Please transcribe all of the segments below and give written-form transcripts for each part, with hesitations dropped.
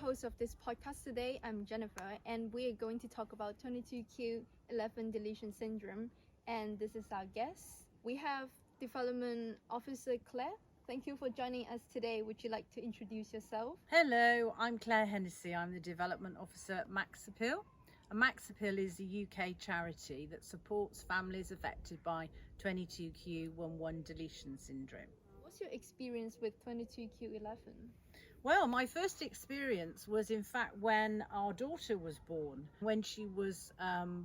host of this podcast today. I'm Jennifer, and we are going to talk about 22q11 deletion syndrome. And this is our guest. We have Development Officer Claire. Thank you for joining us today. Would you like to introduce yourself? Hello, I'm Claire Hennessey. I'm the Development Officer at Max Appeal. And Max Appeal is a UK charity that supports families affected by 22q11 deletion syndrome. What's your experience with 22q11? Well, my first experience was in fact when our daughter was born. When she was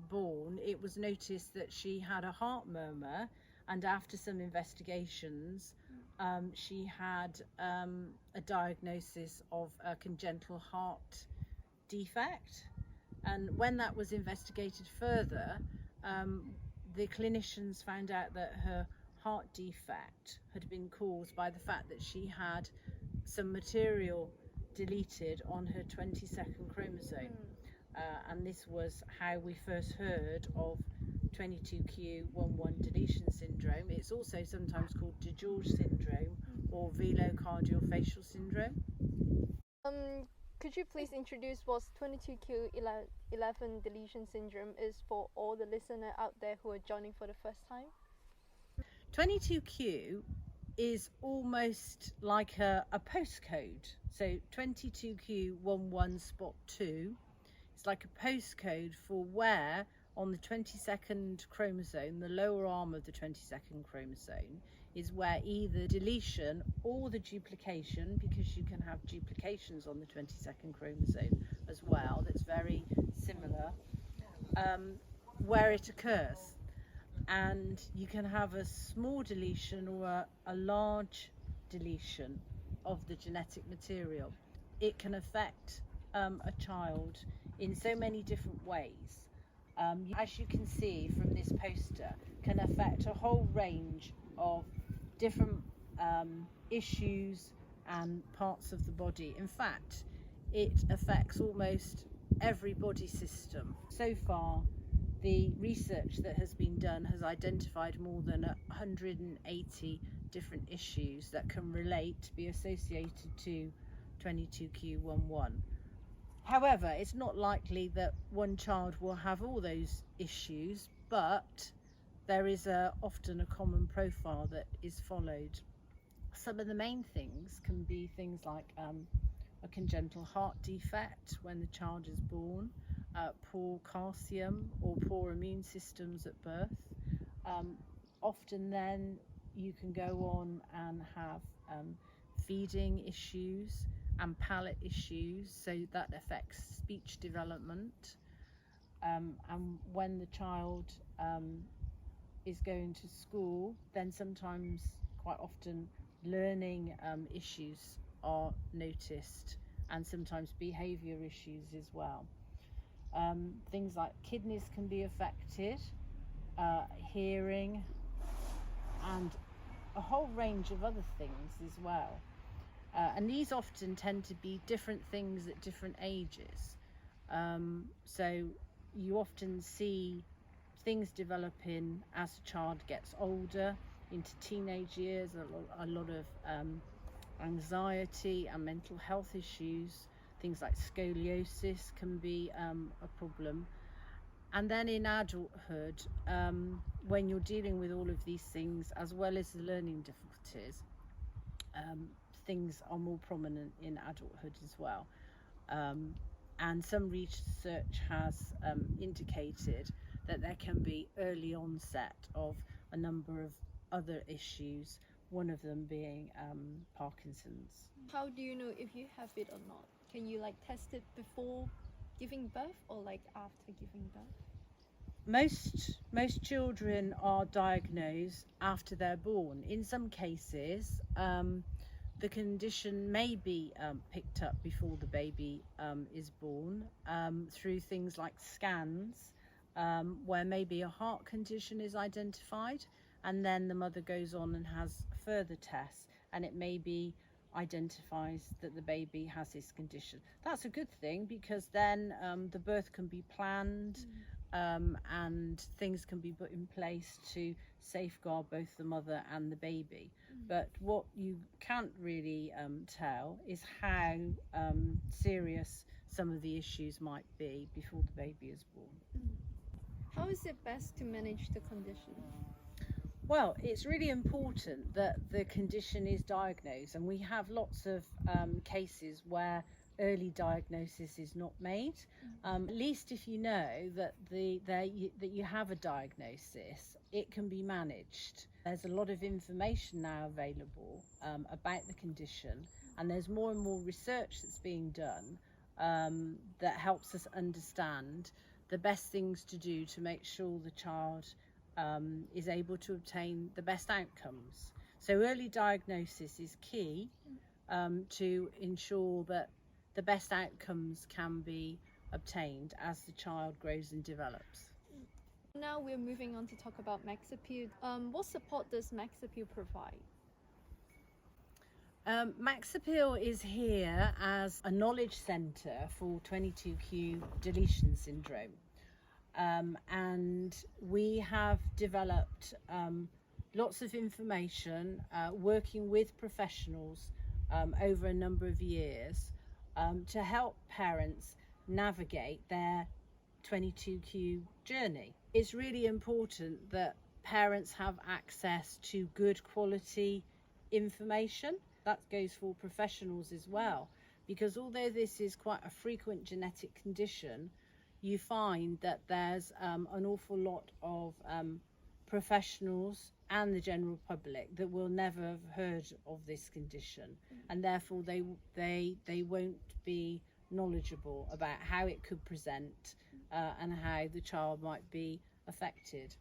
born, it was noticed that she had a heart murmur, and after some investigations, she had a diagnosis of a congenital heart defect. And when that was investigated further, the clinicians found out that her heart defect had been caused by the fact that she had some material deleted on her 22nd chromosome. And this was how we first heard of 22q11 deletion syndrome. It's also sometimes called DeGeorge syndrome or velocardiofacial syndrome. Could you please introduce what 22q11 deletion syndrome is for all the listeners out there who are joining for the first time? 22q is almost like a postcode. So 22q11 spot 2 is like a postcode for where on the 22nd chromosome, the lower arm of the 22nd chromosome, is where either deletion or the duplication, because you can have duplications on the 22nd chromosome as well, that's very similar, where it occurs. And you can have a small deletion or a large deletion of the genetic material. It can affect a child in so many different ways. As you can see from this poster, can affect a whole range of different issues and parts of the body. In fact, it affects almost every body system. So far, the research that has been done has identified more than 180 different issues that can be associated to 22q11. However, it's not likely that one child will have all those issues, but there is often a common profile that is followed. Some of the main things can be things like a congenital heart defect when the child is born, poor calcium or poor immune systems at birth. Often then you can go on and have feeding issues and palate issues, so that affects speech development. And when the child is going to school, then sometimes, quite often, learning issues are noticed, and sometimes behaviour issues as well. Things like kidneys can be affected, hearing, and a whole range of other things as well. And these often tend to be different things at different ages. So you often see things developing as a child gets older, into teenage years, a lot of anxiety and mental health issues. Things like scoliosis can be a problem. And then in adulthood, when you're dealing with all of these things, as well as the learning difficulties, things are more prominent in adulthood as well. And some research has indicated that there can be early onset of a number of other issues, one of them being Parkinson's. How do you know if you have it or not? Can you test it before giving birth or after giving birth? Most children are diagnosed after they're born. In some cases, the condition may be picked up before the baby is born through things like scans, where maybe a heart condition is identified, and then the mother goes on and has further tests, and it may be identifies that the baby has this condition. That's a good thing, because then the birth can be planned, and things can be put in place to safeguard both the mother and the baby. But what you can't really tell is how serious some of the issues might be before the baby is born. How is it best to manage the condition? Well, it's really important that the condition is diagnosed, and we have lots of cases where early diagnosis is not made. At least if you know that that you have a diagnosis, it can be managed. There's a lot of information now available about the condition, and there's more and more research that's being done that helps us understand the best things to do to make sure the child is able to obtain the best outcomes. So early diagnosis is key to ensure that the best outcomes can be obtained as the child grows and develops. Now we're moving on to talk about Max Appeal. What support does Max Appeal provide? Max Appeal is here as a knowledge centre for 22q deletion syndrome. And we have developed lots of information working with professionals over a number of years to help parents navigate their 22q journey. It's really important that parents have access to good quality information. That goes for professionals as well, because although this is quite a frequent genetic condition, you find that there's an awful lot of professionals and the general public that will never have heard of this condition, and therefore they won't be knowledgeable about how it could present and how the child might be affected.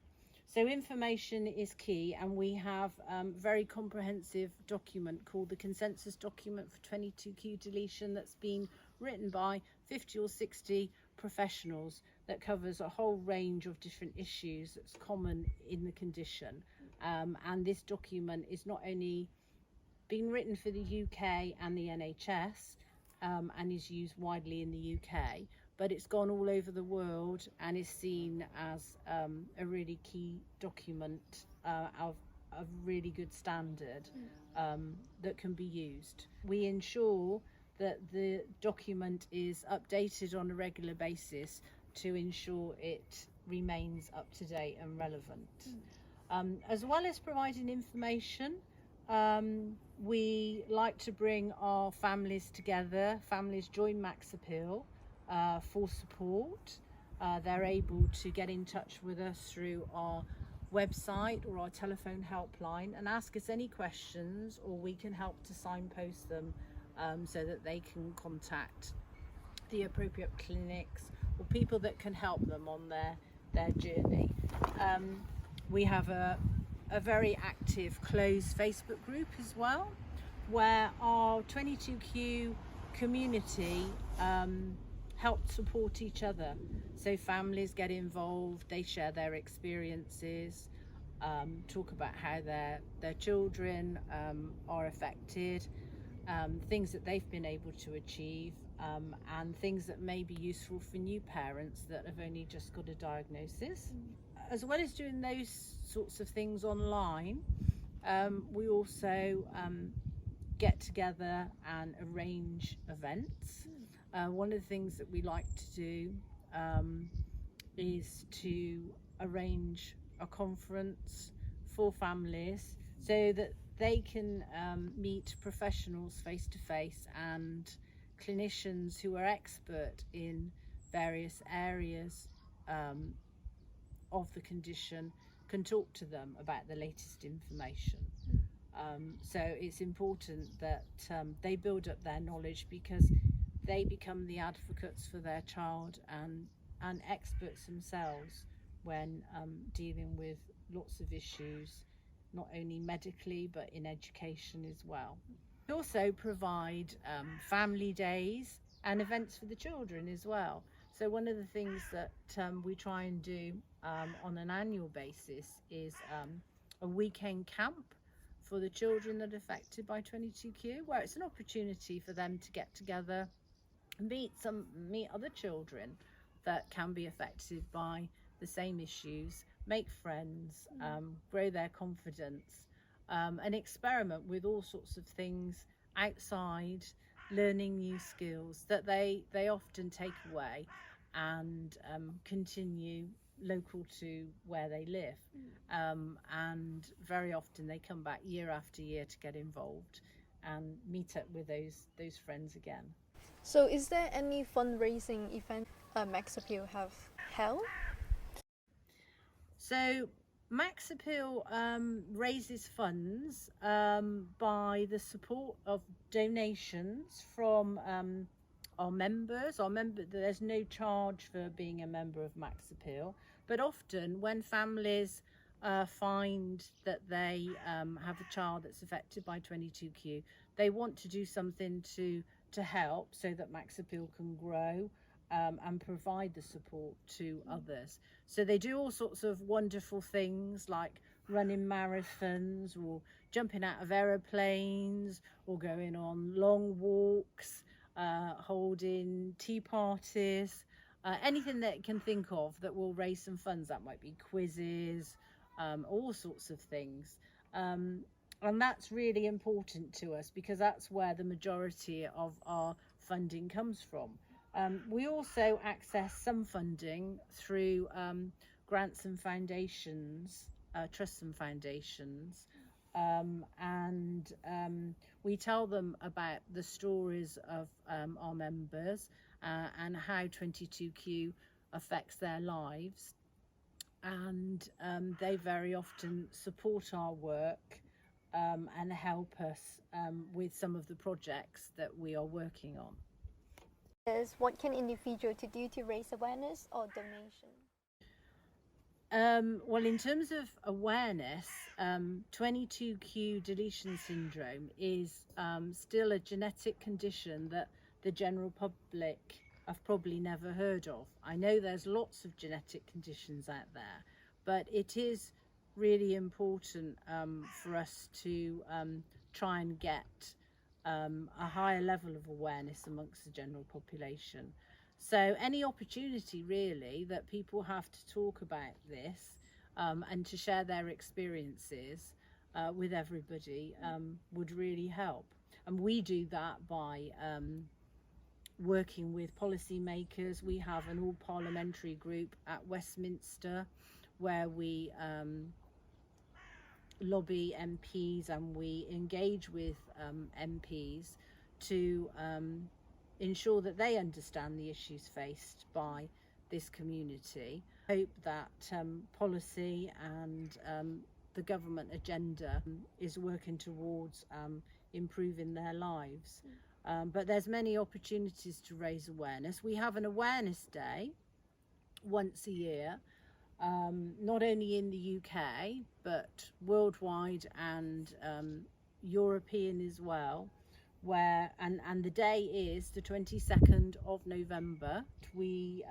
So information is key, and we have a very comprehensive document called the Consensus Document for 22q Deletion that's been written by 50 or 60 professionals that covers a whole range of different issues that's common in the condition. And this document is not only being written for the UK and the NHS and is used widely in the UK, but it's gone all over the world and is seen as a really key document of really good standard that can be used. We ensure that the document is updated on a regular basis to ensure it remains up to date and relevant. As well as providing information, we like to bring our families together. Families join Max Appeal for support. They're able to get in touch with us through our website or our telephone helpline and ask us any questions, or we can help to signpost them so that they can contact the appropriate clinics or people that can help them on their journey. We have a very active closed Facebook group as well, where our 22q community help support each other. So families get involved, they share their experiences, talk about how their children are affected, things that they've been able to achieve, and things that may be useful for new parents that have only just got a diagnosis. As well as doing those sorts of things online, we also get together and arrange events. One of the things that we like to do is to arrange a conference for families so that they can meet professionals face to face and clinicians who are expert in various areas of the condition can talk to them about the latest information. So it's important that they build up their knowledge, because they become the advocates for their child and experts themselves when dealing with lots of issues, not only medically but in education as well. We also provide family days and events for the children as well. So one of the things that we try and do on an annual basis is a weekend camp for the children that are affected by 22q, where it's an opportunity for them to get together and meet other children that can be affected by the same issues, make friends, grow their confidence, and experiment with all sorts of things outside, learning new skills that they often take away and continue local to where they live. And very often they come back year after year to get involved and meet up with those friends again. So, is there any fundraising event Max Appeal have held? So Max Appeal raises funds by the support of donations from our members. There's no charge for being a member of Max Appeal, but often when families find that they have a child that's affected by 22q, they want to do something to help so that Max Appeal can grow and provide the support to others. So they do all sorts of wonderful things like running marathons or jumping out of aeroplanes or going on long walks, holding tea parties, anything that it can think of that will raise some funds. That might be quizzes, all sorts of things. And that's really important to us because that's where the majority of our funding comes from. We also access some funding through grants and foundations, trusts and foundations, and we tell them about the stories of our members and how 22q affects their lives, and they very often support our work and help us with some of the projects that we are working on. What can individuals do to raise awareness or donation? Well, in terms of awareness, 22q deletion syndrome is still a genetic condition that the general public have probably never heard of. I know there's lots of genetic conditions out there, but it is really important for us to try and get a higher level of awareness amongst the general population. So any opportunity really that people have to talk about this and to share their experiences with everybody would really help. And we do that by working with policymakers. We have an all parliamentary group at Westminster where we lobby MPs and we engage with MPs to ensure that they understand the issues faced by this community. I hope that policy and the government agenda is working towards improving their lives. But there's many opportunities to raise awareness. We have an awareness day once a year, not only in the UK but worldwide and European as well, where and the day is the 22nd of November. We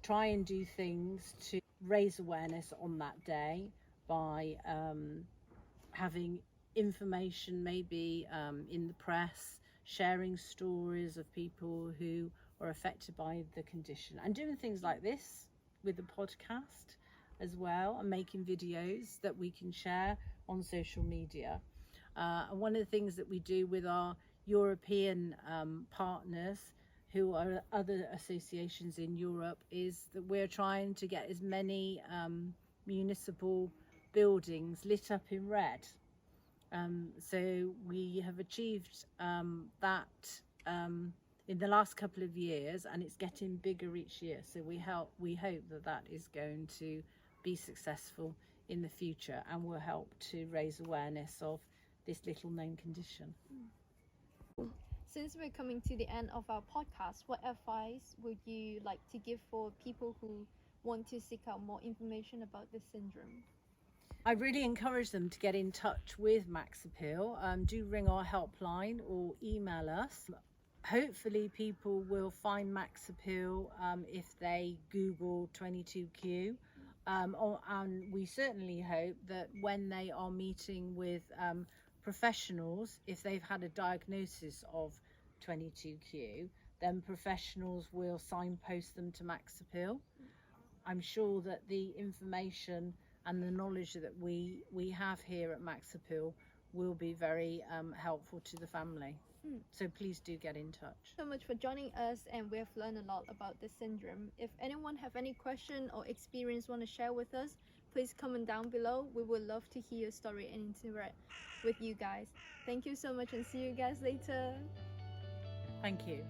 try and do things to raise awareness on that day by having information maybe in the press, sharing stories of people who are affected by the condition, and doing things like this with the podcast as well, and making videos that we can share on social media. And one of the things that we do with our European partners, who are other associations in Europe, is that we're trying to get as many municipal buildings lit up in red. So we have achieved that in the last couple of years, and it's getting bigger each year. So we hope that that is going to be successful in the future and will help to raise awareness of this little known condition. Since we're coming to the end of our podcast, what advice would you like to give for people who want to seek out more information about this syndrome? I really encourage them to get in touch with Max Appeal. Do ring our helpline or email us. Hopefully people will find Max Appeal if they Google 22q. And we certainly hope that when they are meeting with professionals, if they've had a diagnosis of 22q, then professionals will signpost them to Max Appeal. I'm sure that the information and the knowledge that we have here at Max Appeal will be very helpful to the family. So please do get in touch. So much for joining us, and we have learned a lot about the syndrome. If anyone have any question or experience want to share with us, please comment down below. We would love to hear your story and interact with you guys. Thank you so much, and see you guys later. Thank you.